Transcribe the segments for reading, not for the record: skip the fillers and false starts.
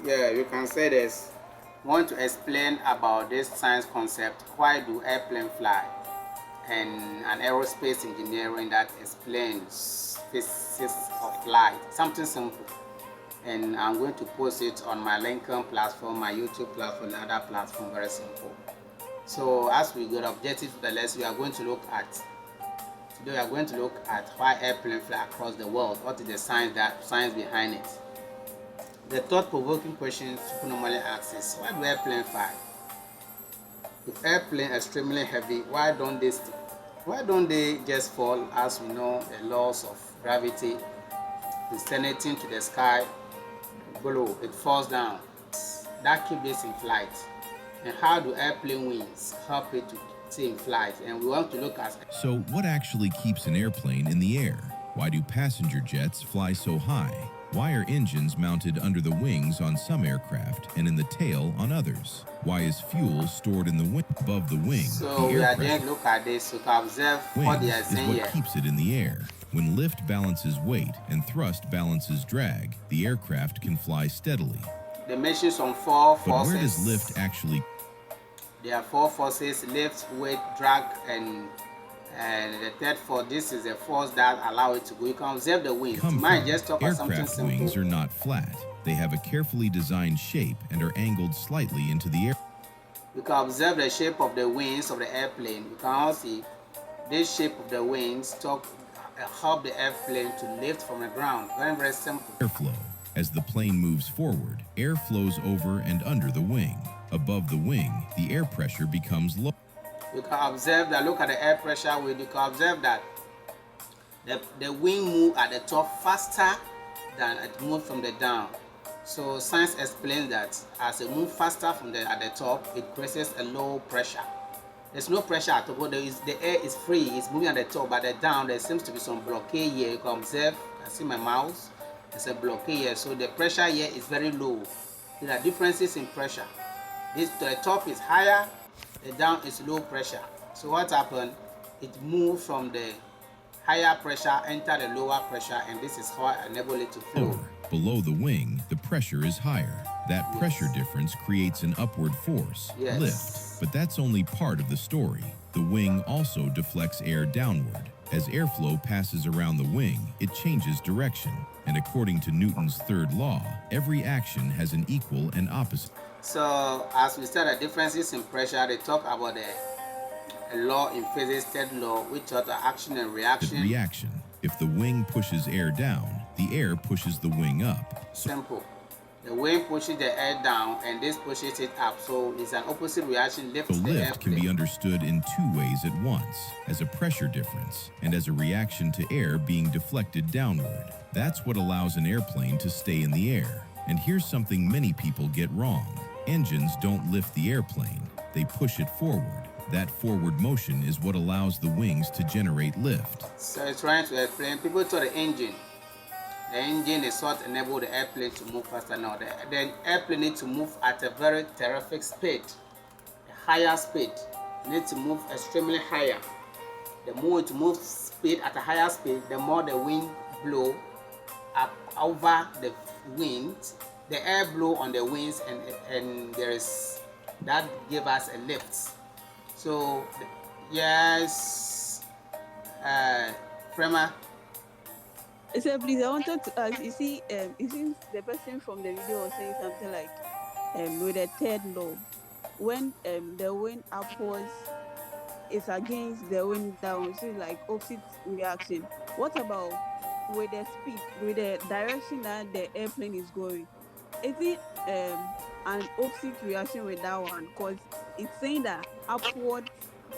Yeah, you can say this. Want to explain about this science concept? Why do airplane fly? And an aerospace engineering that explains physics of flight. Something simple. And I'm going to post it on my LinkedIn platform, my YouTube platform, and other platform. Very simple. So as we go objective to the lesson, we are going to look at today. We are going to look at why airplanes fly across the world. What is the science behind it? The thought-provoking question people normally ask is, why do airplanes fly? If airplanes are extremely heavy, why don't they just fall? As we know, the laws of gravity is anything to the sky below, it falls down. That keeps this in flight. And how do airplane wings help it to stay in flight? And we want to look at. So, what actually keeps an airplane in the air? Why do passenger jets fly so high? Why are engines mounted under the wings on some aircraft and in the tail on others? Why is fuel stored in the wing above the wing? So the we air are going to look at this. You can observe what they are is saying what here. keeps it in the air. When lift balances weight and thrust balances drag, the aircraft can fly steadily. They mention some four forces. But where does lift actually? There are four forces: lift, weight, drag, and the third force. This is a force that allow it to go. You can observe the wings. Might just talk about something Aircraft simple. wings are not flat. They have a carefully designed shape and are angled slightly into the air. You can observe the shape of the wings of the airplane. You can also see this shape of the wings help the airplane to lift from the ground. Very, very simple. Airflow. As the plane moves forward, air flows over and under the wing. Above the wing, the air pressure becomes low. You can observe that. Look at the air pressure wheel. You can observe that the wing move at the top faster than it moves from the down. So science explains that as it moves faster from at the top, it creates a low pressure. There's no pressure at all. The air is free. It's moving at the top, but at the down there seems to be some blockade here. You can observe. I see my mouse. There's a blockade here. So the pressure here is very low. There are differences in pressure. The top is higher. The down is low pressure. So what happened? It moved from the higher pressure, enter the lower pressure, and this is how I enable it to flow. Below the wing, the pressure is higher. That pressure difference creates an upward force, lift. But that's only part of the story. The wing also deflects air downward. As airflow passes around the wing, it changes direction. And according to Newton's third law, every action has an equal and opposite. So as we said, the differences in pressure, they talk about the law in physics, third law, which taught action and reaction. If the wing pushes air down, the air pushes the wing up. Simple. The wing pushes the air down and this pushes it up. So it's an opposite reaction. The lift can be understood in two ways at once, as a pressure difference and as a reaction to air being deflected downward. That's what allows an airplane to stay in the air. And here's something many people get wrong. Engines don't lift the airplane, they push it forward. That forward motion is what allows the wings to generate lift. So it's trying to explain, people thought the engine is what enables the airplane to move faster. Now the airplane needs to move at a very terrific speed, a higher speed. It needs to move extremely higher. The more it moves speed at a higher speed, the more the wind blow up over the wind. The air blow on the wings and there is that give us a lift. So yes, Frema. So please, I wanted to ask. You see, it seems the person from the video was saying something like, with the third law, when the wind upwards is against the wind down, so it's like opposite reaction. What about with the speed, with the direction that the airplane is going? Is it an opposite reaction with that one? Because it's saying that upward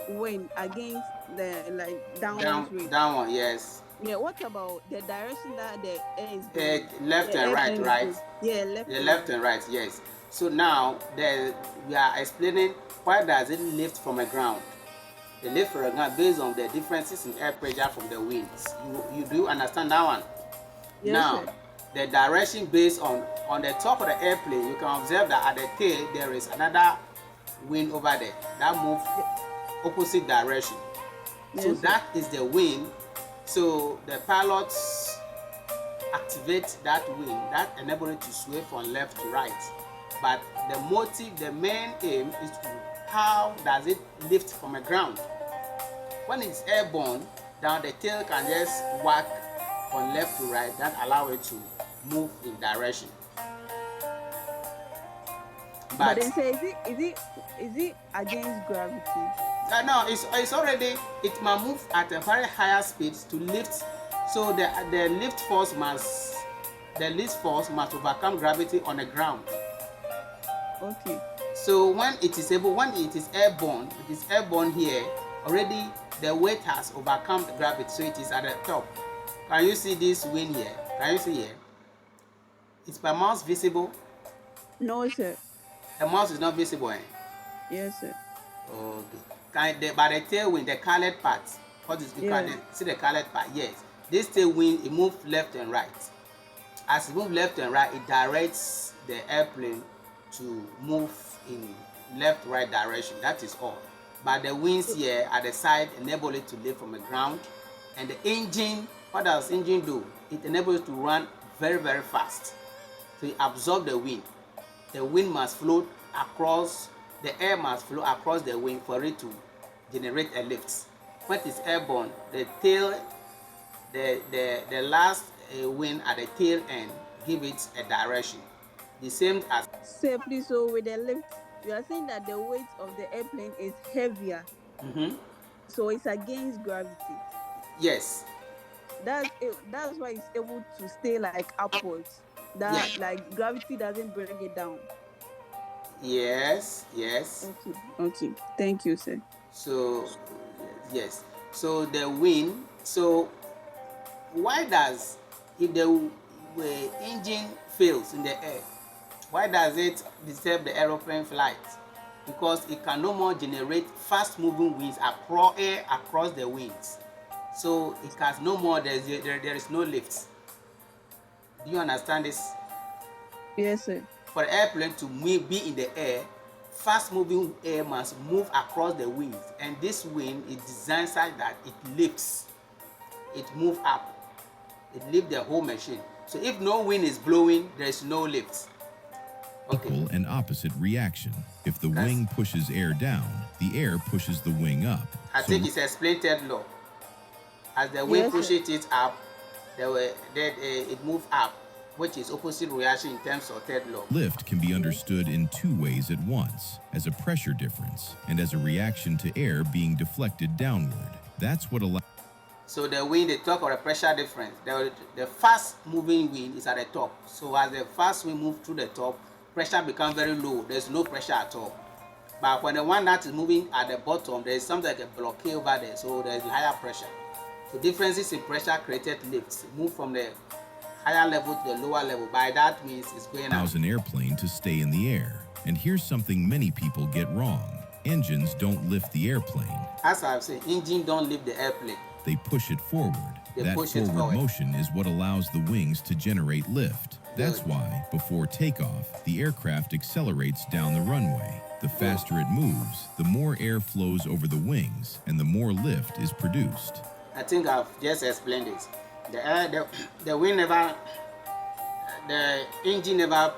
wind against the downward Downward, yes. Yeah, what about the direction that the air is going? Left and right, right? Yeah, left and right, yes. So now we are explaining why does it lift from the ground. The lift from the ground based on the differences in air pressure from the winds. You do understand that one? Yes, now, sir. The direction based on the top of the airplane, you can observe that at the tail there is another wind over there that moves opposite direction. Yes, so sir. that is the wind. So the pilots activate that wing that enable it to sway from left to right. But the motive, the main aim is to how does it lift from the ground. When it's airborne, down the tail can just whack from left to right, that allow it to move in direction. But then say, is it against gravity? No, it's already, it must move at a very higher speed to lift. So the lift force must overcome gravity on the ground. Okay. So when it is airborne, here already. The weight has overcome the gravity, so it is at the top. Can you see this wing here? Can you see here? Is my mouse visible? No, sir. The mouse is not visible, eh? Yes, sir. Okay. But the tail wing, the colored part, what is you can see the colored part? Yes. This tail wing, it moves left and right. As it moves left and right, it directs the airplane to move in left-right direction. That is all. But the wings here at the side enable it to lift from the ground. And the engine, what does engine do? It enables it to run very, very fast. So it absorbs the wind. The wind must float across, the air must flow across the wing for it to generate a lift. When it's airborne, the tail, the last wing at the tail end give it a direction. The same as... Sir, please, so with the lift, you are saying that the weight of the airplane is heavier. So it's against gravity. Yes. That's why it's able to stay like upwards. That like gravity doesn't bring it down. Yes. Okay. Thank you, sir. So yes. So the wind. So why does, if the engine fails in the air, why does it disturb the aeroplane flight? Because it can no more generate fast moving winds across the wings. So it has no more, there is no lift. Do you understand this? Yes, sir. For the airplane to be in the air, fast moving air must move across the wings, and this wing is designed such that it lifts, it moves up, it lifts the whole machine. So if no wind is blowing, there is no lift. Equal and opposite reaction. If the wing pushes air down, the air pushes the wing up. I think it's explained third law. As the wing pushes it up, it moves up, which is opposite reaction in terms of third law. Lift can be understood in two ways at once, as a pressure difference and as a reaction to air being deflected downward. That's what allows... So the wind, they talk of the pressure difference. The fast moving wind is at the top. So as the fast wind moves through the top, pressure becomes very low. There's no pressure at all. But when the one that is moving at the bottom, there is something like a blockade over there, so there is higher pressure. So differences in pressure created lifts. Move from the higher level to the lower level. By that means it's going up. Allows an airplane to stay in the air. And here's something many people get wrong. Engines don't lift the airplane. As I've said, engine don't lift the airplane. They push it forward. That push it forward forward. motion is what allows the wings to generate lift. That's why, before takeoff, the aircraft accelerates down the runway. The faster it moves, the more air flows over the wings, and the more lift is produced. I think I've just explained this. The wind never, the engine never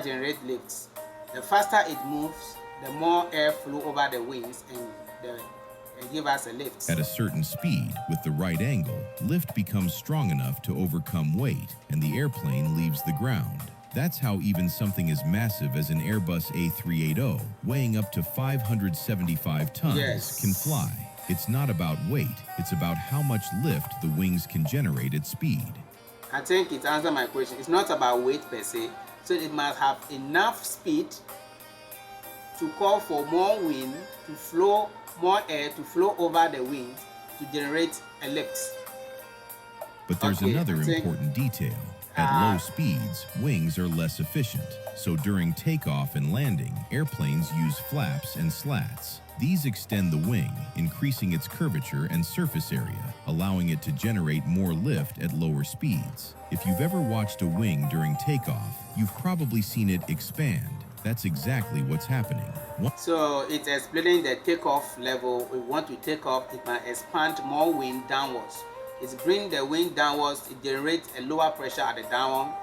generate lifts. The faster it moves, the more air flow over the wings and give us a lift. At a certain speed, with the right angle, lift becomes strong enough to overcome weight, and the airplane leaves the ground. That's how even something as massive as an Airbus A380, weighing up to 575 tons, can fly. It's not about weight, it's about how much lift the wings can generate at speed. I think it answered my question. It's not about weight per se, so it must have enough speed to call for more wind to flow, more air to flow over the wings to generate a lift. But there's another important detail. At low speeds, wings are less efficient. So during takeoff and landing, airplanes use flaps and slats. These extend the wing, increasing its curvature and surface area, allowing it to generate more lift at lower speeds. If you've ever watched a wing during takeoff, you've probably seen it expand. That's exactly what's happening. So it's explaining the takeoff level. We want to take off, it might expand more wind downwards. It's bring the wind downwards. It generates a lower pressure at the down,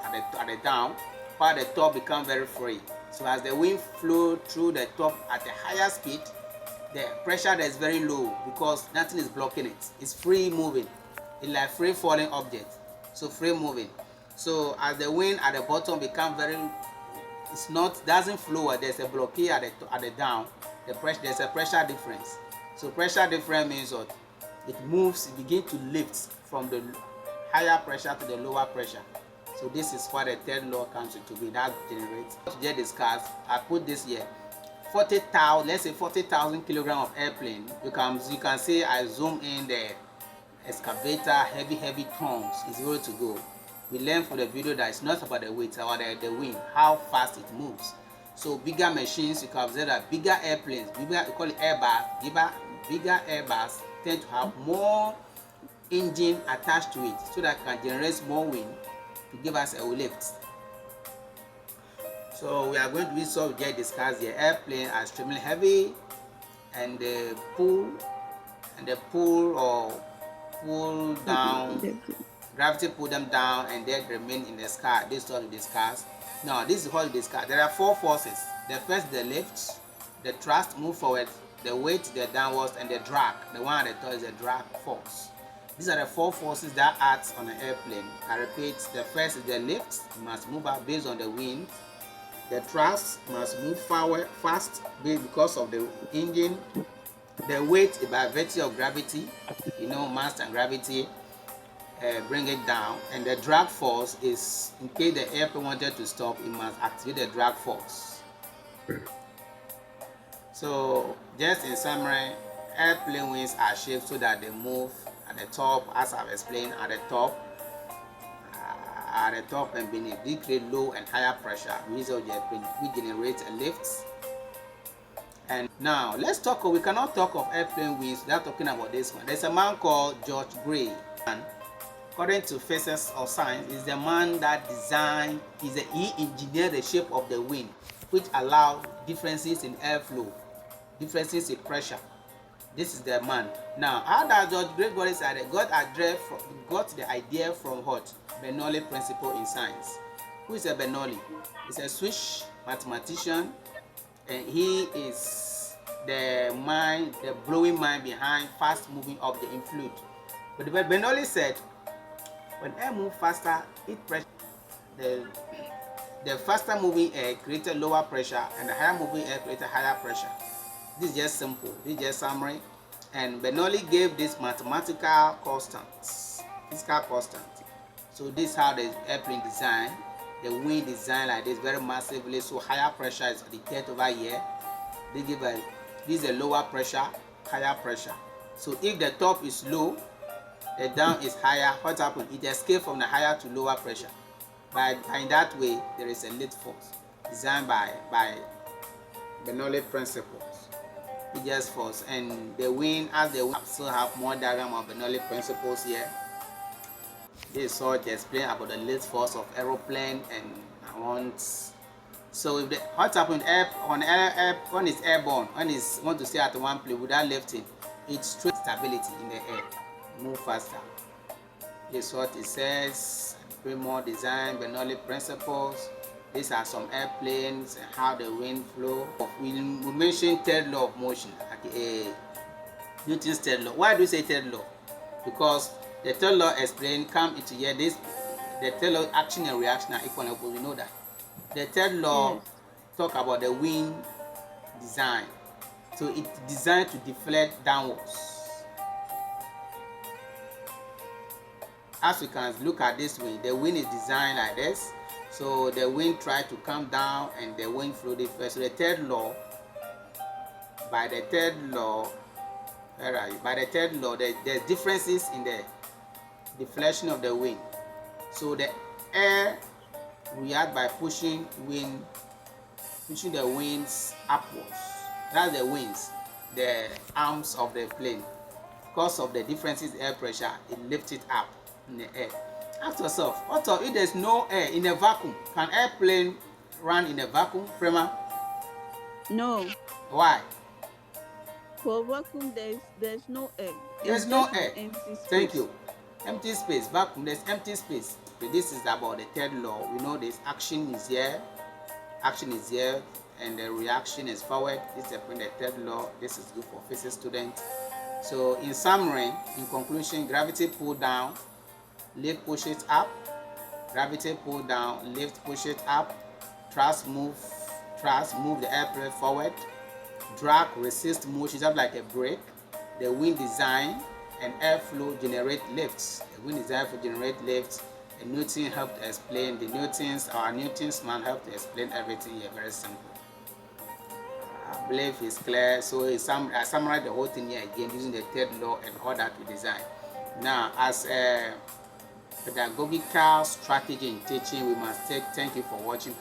while the top become very free. So as the wind flow through the top at a higher speed, the pressure there is very low because nothing is blocking it. It's free moving. It's like free falling object. So free moving. So as the wind at the bottom become very, it's not doesn't flow. There's a blockade at the down. There's a pressure difference. So pressure difference means what? It moves. It begins to lift from the higher pressure to the lower pressure. So this is what the third law comes into being. That generates. Just discuss. I put this here. 40,000. Let's say 40,000 kilograms of airplane. You can see I zoom in the excavator. Heavy tons is ready to go. We learned from the video that it's not about the weight, it's about the wind, how fast it moves. So bigger machines, you can observe that bigger airplanes, we call it airbus, bigger airbus tend to have more engine attached to it so that it can generate more wind to give us a lift. So we are going to be so just discuss the airplane are extremely heavy and the pull down. Gravity pull them down and they remain in the sky. This is what we discuss. Now, this is what we discuss. There are four forces. The first, the lift, the thrust, move forward, the weight, the downwards, and the drag. The one at the top is the drag force. These are the four forces that act on an airplane. I repeat, the first is the lift. You must move up based on the wind. The thrust must move forward fast because of the engine. The weight is by virtue of gravity, mass and gravity. Bring it down, and the drag force is in case the airplane wanted to stop, it must activate the drag force. So just in summary, airplane wings are shaped so that they move at the top, as I've explained, at the top and beneath. They create low and higher pressure which generate a lift. And now let's talk. We cannot talk of airplane wings without talking about this one. There's a man called George Gray. According to physics or science, is the man that designed, he engineered the shape of the wing, which allow differences in airflow, differences in pressure. This is the man. Now, how does George Gray got the idea from what? Bernoulli principle in science. Who is a Bernoulli? He's a Swiss mathematician, and he is the blowing mind behind fast moving object in fluid. But Bernoulli said, when air moves faster, the faster moving air created lower pressure and the higher moving air created higher pressure. This is just simple. This is just summary. And Bernoulli gave this mathematical constants, physical constant. So this is how the airplane design, the wing design like this, very massively. So higher pressure is detected over here. This is a lower pressure, higher pressure. So if the top is low, the down is higher. What happens? It escapes from the higher to lower pressure. In that way, there is a lift force designed by Bernoulli principles. Just force and the wind, as the wind still have more diagram of Bernoulli principles here. This is all to explain about the lift force of aeroplane and so if what happens when it's airborne, when it's want to stay at one place without lifting, it's straight stability in the air. Move faster. This is what it says. More design, Bernoulli principles. These are some airplanes and how the wind flow. We mentioned third law of motion. Newton's third law. Why do we say third law? Because the third law explained come into here. The third law, action and reaction are equal and opposite. We know that. The third law talk about the wind design. So it's designed to deflect downwards. As we can look at this way, the wind is designed like this. So the wind tries to come down and the wind flow first. So the third law, by the third law, there's differences in the deflection of the wind. So the air react by pushing the wings upwards. That's the wings, the arms of the plane. Because of the differences in air pressure, it lifts it up in the air. Ask yourself, if there's no air in a vacuum, can airplane run in a vacuum, Prema? No. Why? For vacuum, there's no air. There's no air. Thank you. Empty space, vacuum, there's empty space. But this is about the third law. We know this action is here, and the reaction is forward. This is the third law. This is good for physics students. So in summary, in conclusion, gravity pull down, lift push it up. Gravity pull down, lift push it up. Thrust move the airplane forward. Drag resist motion, just like a brake. The wind design and airflow generate lifts. The wind design for generate lifts. And Newton helped explain our Newton's man helped to explain everything here. Very simple. I believe it's clear. So I summarize the whole thing here again using the third law and all that we design. Now, as a pedagogical strategy in teaching, we must thank you for watching.